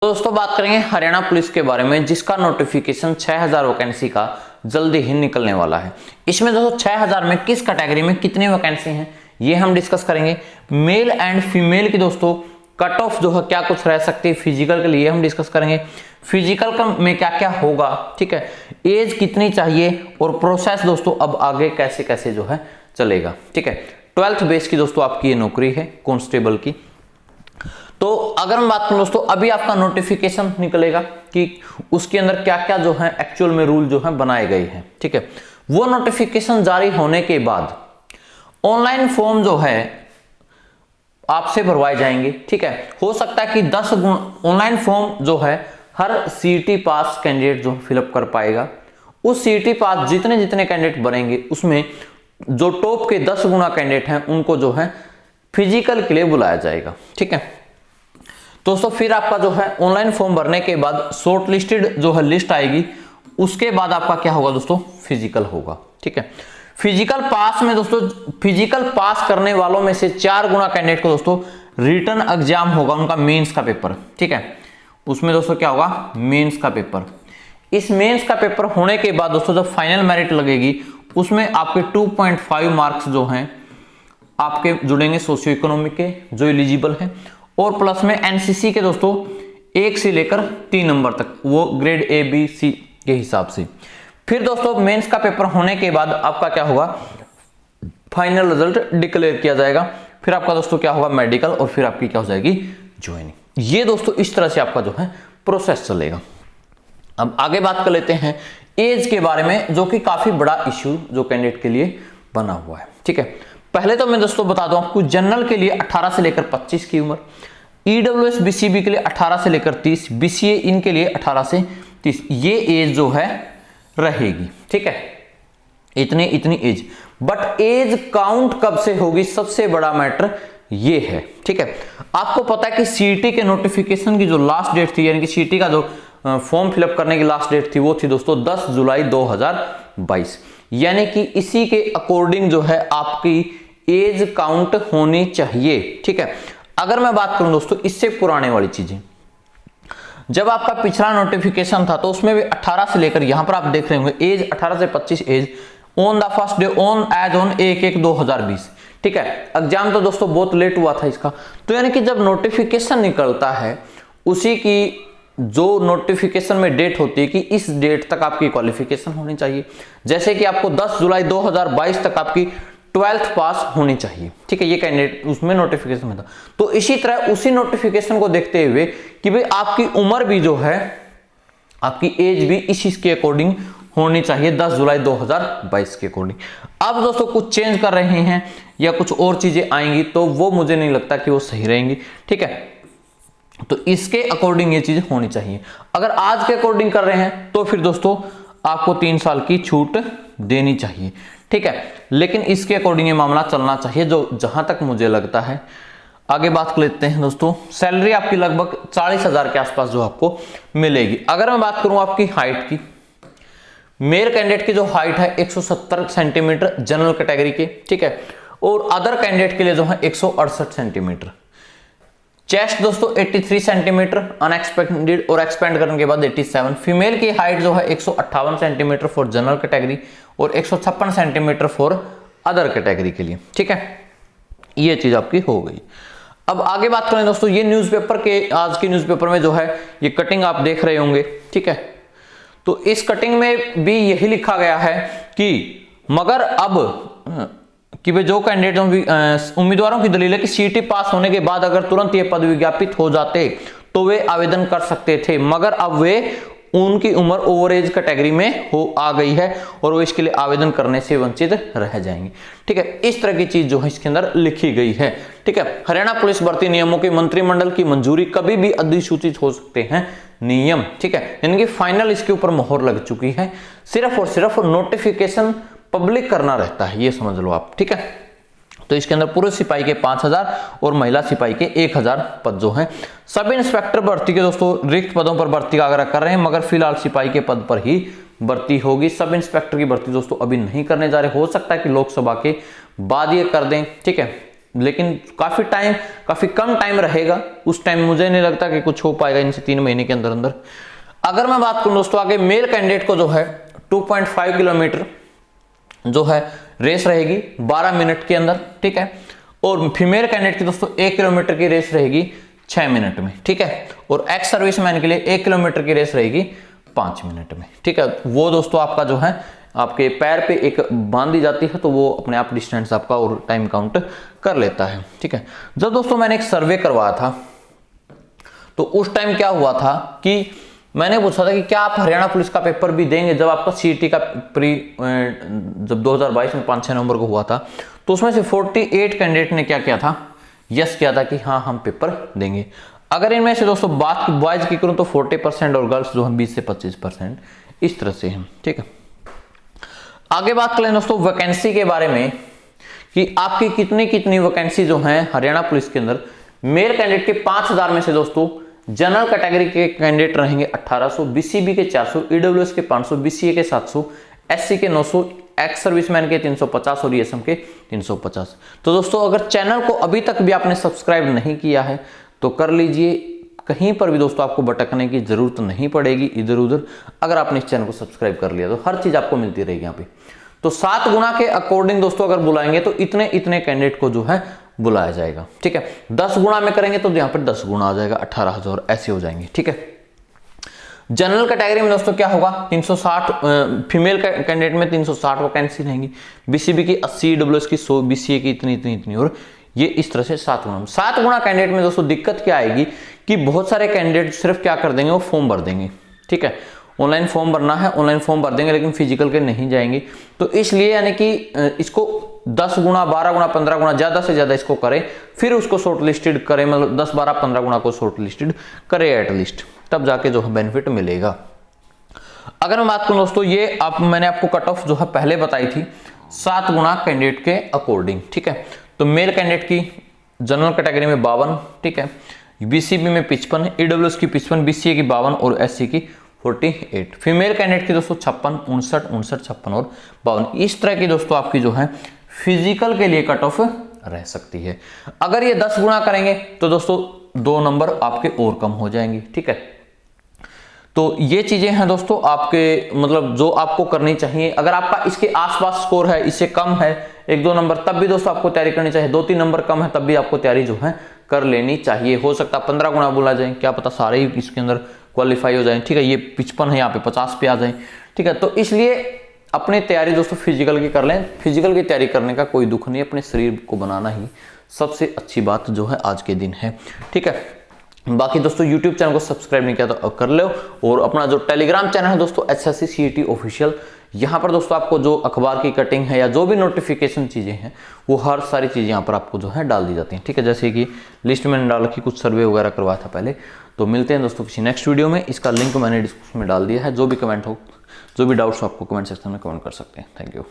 दोस्तों बात करेंगे हरियाणा पुलिस के बारे में, जिसका नोटिफिकेशन 6000 वैकेंसी का जल्दी ही निकलने वाला है। इसमें दोस्तों 6000 में किस कैटेगरी में कितनी वैकेंसी हैं ये हम डिस्कस करेंगे। मेल एंड फीमेल की दोस्तों कट ऑफ जो है क्या कुछ रह सकती है फिजिकल के लिए हम डिस्कस करेंगे। फिजिकल का में क्या क्या होगा, ठीक है, एज कितनी चाहिए और प्रोसेस दोस्तों अब आगे कैसे कैसे जो है चलेगा, ठीक है। 12th बेस की दोस्तों आपकी ये नौकरी है कांस्टेबल की। तो अगर हम बात करें दोस्तों, अभी आपका नोटिफिकेशन निकलेगा कि उसके अंदर क्या क्या जो है एक्चुअल में रूल जो है बनाए गए हैं, ठीक है। वो नोटिफिकेशन जारी होने के बाद ऑनलाइन फॉर्म जो है आपसे भरवाए जाएंगे, ठीक है। हो सकता है कि 10 ऑनलाइन फॉर्म जो है हर सीईटी पास कैंडिडेट जो फिलअप कर पाएगा। उस सीईटी पास जितने जितने कैंडिडेट बनेंगे उसमें जो टॉप के 10 गुना कैंडिडेट हैं उनको जो है फिजिकल के लिए बुलाया जाएगा, ठीक है। दोस्तों फिर आपका जो है ऑनलाइन फॉर्म भरने के बाद शॉर्ट लिस्टेड जो है लिस्ट आएगी, उसके बाद आपका क्या होगा दोस्तों, फिजिकल होगा, ठीक है। फिजिकल पास में दोस्तों, फिजिकल पास करने वालों में से 4 गुना कैंडिडेट को दोस्तों रिटन एग्जाम होगा, उनका मेंस का पेपर, ठीक है। उसमें दोस्तों क्या होगा, मेंस का पेपर। इस मेंस का पेपर होने के बाद दोस्तों जब फाइनल मेरिट लगेगी उसमें आपके 2.5 मार्क्स जो हैं आपके जुड़ेंगे सोशियो इकोनॉमिक के जो एलिजिबल है, और प्लस में एनसीसी के दोस्तों 1 से लेकर 3 नंबर तक, वो ग्रेड ए बी सी के हिसाब से। फिर दोस्तों मेंस का पेपर होने के बाद आपका क्या होगा, फाइनल रिजल्ट डिक्लेयर किया जाएगा। फिर आपका दोस्तों क्या होगा, मेडिकल, और फिर आपकी क्या हो जाएगी, ज्वाइनिंग। ये दोस्तों इस तरह से आपका जो है प्रोसेस चलेगा। अब आगे बात कर लेते हैं एज के बारे में, जो कि काफी बड़ा इश्यू जो कैंडिडेट के लिए बना हुआ है, ठीक है। पहले तो मैं दोस्तों बता दूं आपको, जनरल के लिए 18 से लेकर 25 की उम्र, ईडब्ल्यूएस बीसीबी के लिए 18 से लेकर 30, बीसीए इनके लिए 18 से 30, ये एज जो है रहेगी, ठीक है। इतनी इतनी एज, बट एज काउंट कब से होगी, सबसे बड़ा मैटर ये है, ठीक है। आपको पता है कि सीईटी के नोटिफिकेशन की जो लास्ट डेट थी, यानी कि सीईटी का जो फॉर्म फिलअप करने की लास्ट डेट थी वो थी दोस्तों 10 जुलाई 2022, यानी कि इसी के अकॉर्डिंग जो है आपकी एज काउंट होनी चाहिए, ठीक है। अगर मैं बात करूं दोस्तों इससे पुराने वाली चीजें, जब आपका पिछला नोटिफिकेशन था तो उसमें भी 18 से लेकर यहां पर आप देख रहे होंगे एज 18 से 25 age on the first day on age on 1/1/2020, ठीक है। एग्जाम तो दोस्तों बहुत लेट हुआ था इसका, तो यानी कि जब नोटिफिकेशन निकलता है उसी की जो नोटिफिकेशन में डेट होती है कि इस डेट तक आपकी क्वालिफिकेशन होनी चाहिए। जैसे कि आपको 10 जुलाई 2022 तक आपकी 12th पास होनी चाहिए, ठीक है। ये कैंडिडेट उसमें नोटिफिकेशन में था, तो इसी तरह उसी नोटिफिकेशन को देखते हुए कि भाई आपकी उम्र भी जो है, आपकी एज भी इस के अकॉर्डिंग होनी चाहिए, 10 जुलाई 2022 के अकॉर्डिंग। अब दोस्तों कुछ चेंज कर रहे हैं या कुछ और चीजें आएंगी तो वो मुझे नहीं लगता कि वो सही रहेंगी, ठीक है। तो इसके अकॉर्डिंग ये चीज होनी चाहिए। अगर आज के अकॉर्डिंग कर रहे हैं तो फिर दोस्तों आपको 3 साल की छूट देनी चाहिए, ठीक है। लेकिन इसके अकॉर्डिंग ये मामला चलना चाहिए, जो जहां तक मुझे लगता है। आगे बात कर लेते हैं दोस्तों, सैलरी आपकी लगभग 40,000 के आसपास जो आपको मिलेगी। अगर मैं बात करूं आपकी हाइट की, मेल कैंडिडेट की जो हाइट है 170 सेंटीमीटर जनरल कैटेगरी के, ठीक है, और अदर कैंडिडेट के लिए जो है 168 सेंटीमीटर। चेस्ट दोस्तों 83 सेंटीमीटर अनएक्सपेंडेड, और एक्सपेंड करने के बाद 87। फीमेल की हाइट जो है 158 सेंटीमीटर फॉर जनरल कैटेगरी और 156 सेंटीमीटर फॉर अदर कैटेगरी के लिए, ठीक है। ये चीज आपकी हो गई। अब आगे बात करें दोस्तों, ये न्यूज़पेपर के आज के न्यूज़पेपर में जो है ये कटिंग आप देख रहे होंगे, ठीक है। तो इस कटिंग में भी यही लिखा गया है कि मगर अब कि वे जो कैंडिडेट उम्मीदवारों की दलील है कि सीईटी पास होने के बाद अगर तुरंत ये पद विज्ञापित हो जाते तो वे आवेदन कर सकते थे, मगर अब वे उनकी उम्र ओवरेज कैटेगरी में आ गई है और वो इसके लिए आवेदन करने से वंचित रह जाएंगे, ठीक है। इस तरह की चीज जो है इसके अंदर लिखी गई है, ठीक है। हरियाणा पुलिस भर्ती नियमों की मंत्रिमंडल की मंजूरी कभी भी अधिसूचित हो सकते हैं नियम, ठीक है, यानी कि फाइनल इसके ऊपर मोहर लग चुकी है, सिर्फ और सिर्फ नोटिफिकेशन पब्लिक करना रहता है, ये समझ लो आप, ठीक है। तो इसके अंदर पुरुष सिपाही के 5000 और महिला सिपाही के 1000 पद जो हैं। सब इंस्पेक्टर भर्ती के दोस्तों रिक्त पदों पर भर्ती का आग्रह कर रहे हैं, मगर फिलहाल सिपाही के पद पर ही भर्ती होगी। सब इंस्पेक्टर की भर्ती दोस्तों अभी नहीं करने जा रहे, हो सकता है कि लोकसभा के बाद ये कर दें, ठीक है। लेकिन काफी कम टाइम रहेगा। उस टाइम मुझे नहीं लगता कि कुछ हो पाएगा इनसे 3 महीने के अंदर अंदर। अगर मैं बात करूं दोस्तों आगे, मेल कैंडिडेट को जो है 2.5 किलोमीटर जो है रेस रहेगी 12 मिनट के अंदर, ठीक है। और फीमेल कैंडिडेट की दोस्तों 1 किलोमीटर की रेस रहेगी 6 मिनट में, ठीक है। और एक्स सर्विसमैन के लिए 1 किलोमीटर की रेस रहेगी 5 मिनट में, ठीक है। वो दोस्तों आपका जो है आपके पैर पे एक बांध दी जाती है, तो वो अपने आप डिस्टेंस आपका और टाइम काउंट कर लेता है, ठीक है। जब दोस्तों मैंने एक सर्वे करवाया था, तो उस टाइम क्या हुआ था कि मैंने पूछा था कि क्या आप हरियाणा पुलिस का पेपर भी देंगे। जब आपका सीईटी का जब 2022 में 5-6 नवंबर को हुआ था, तो उसमें से 48 कैंडिडेट ने क्या किया था, यस किया था कि हाँ हम पेपर देंगे। अगर इनमें से दोस्तों बात बॉयज की करूं तो 40% और गर्ल्स जो है 20 से 25% इस तरह से है, ठीक है। आगे बात करें दोस्तों वैकेंसी के बारे में कि आपकी कितनी वैकेंसी जो है हरियाणा पुलिस के अंदर। मेल कैंडिडेट के 5000 में से दोस्तों जनरल कैटेगरी के कैंडिडेट रहेंगे 1800, बीसीबी के 400, ईडब्ल्यूएस के 500, बीसीए के 700, एससी के 900, एक्स सर्विसमैन के 350 और ईएसएम के 350। तो दोस्तों अगर चैनल को अभी तक भी आपने सब्सक्राइब नहीं किया है तो कर लीजिए। कहीं पर भी दोस्तों आपको भटकने की जरूरत नहीं पड़ेगी इधर उधर। अगर आपने इस चैनल को सब्सक्राइब कर लिया तो हर चीज आपको मिलती रहेगी यहाँ पे। तो 7 गुना के अकॉर्डिंग दोस्तों अगर बुलाएंगे तो इतने कैंडिडेट को जो है बुलाया जाएगा, ठीक है। 10 गुना में करेंगे तो यहाँ पर 10 गुना आ जाएगा, 18,000 ऐसे हो जाएंगे, ठीक है। जनरल कैटेगरी में दोस्तों क्या होगा, 360 फीमेल कैंडिडेट में 360 वैकेंसी रहेंगी, बीसीबी की 80, ईडब्ल्यूएस की 100, बीसीए की इतनी और ये इस तरह से 7 गुना। 7 गुना कैंडिडेट में दोस्तों दिक्कत क्या आएगी कि बहुत सारे कैंडिडेट सिर्फ क्या कर देंगे, वो फॉर्म भर देंगे, ठीक है। ऑनलाइन फॉर्म भरना है, ऑनलाइन फॉर्म भर देंगे, लेकिन फिजिकल के नहीं जाएंगे। तो इसलिए यानी कि इसको 10 गुना, 12 गुना, 15 गुना ज्यादा से ज्यादा इसको करें, फिर उसको शॉर्ट लिस्टेड करें, मतलब 10, 12, 15 गुना को शॉर्ट लिस्टेड करें एटलीस्ट, तब जाके जो है बेनिफिट मिलेगा। अगर मैं बात करूं दोस्तों, ये मैंने आपको कट ऑफ जो है पहले बताई थी 7 गुना कैंडिडेट के अकॉर्डिंग, ठीक है। तो मेल कैंडिडेट की जनरल कैटेगरी में 52, ठीक है, बीसीबी में 55, ईडब्ल्यूएस की 55, बीसीए की 52 और एससी की 48। फीमेल कैंडिडेट की दोस्तों 56, 59, 56 और 52। इस तरह की दोस्तों आपकी जो है फिजिकल के लिए कट ऑफ रह सकती है। अगर ये 10 गुना करेंगे तो दोस्तों 2 नंबर आपके और कम हो जाएंगे, ठीक है। तो ये चीजें हैं दोस्तों आपके, मतलब जो आपको करनी चाहिए। अगर आपका इसके आसपास स्कोर है, इससे कम है 1-2 नंबर, तब भी दोस्तों आपको तैयारी करनी चाहिए। 2-3 नंबर कम है तब भी आपको तैयारी जो है कर लेनी चाहिए। हो सकता है 15 गुना बोला जाए, क्या पता सारे ही इसके अंदर क्वालिफाई हो जाए, ठीक है। ये 55 है, यहाँ पे 50 पे आ जाए, ठीक है। तो इसलिए अपनी तैयारी दोस्तों फिजिकल की कर लें। फिजिकल की तैयारी करने का कोई दुख नहीं, अपने शरीर को बनाना ही सबसे अच्छी बात जो है आज के दिन है, ठीक है। बाकी दोस्तों YouTube चैनल को सब्सक्राइब नहीं किया तो कर लो, और अपना जो टेलीग्राम चैनल है दोस्तों SSC CET ऑफिशियल, यहाँ पर दोस्तों आपको जो अखबार की कटिंग है या जो भी नोटिफिकेशन चीजें हैं वो हर सारी चीजें यहाँ पर आपको जो है डाल दी जाती हैं, ठीक है। जैसे कि लिस्ट में डाल रखी, कुछ सर्वे वगैरह करवाया था पहले। तो मिलते हैं दोस्तों किसी नेक्स्ट वीडियो में। इसका लिंक मैंने डिस्क्रिप्शन में डाल दिया है। जो भी कमेंट हो, जो भी डाउट्स हो, आपको कमेंट सेक्शन में कमेंट कर सकते हैं। Thank you.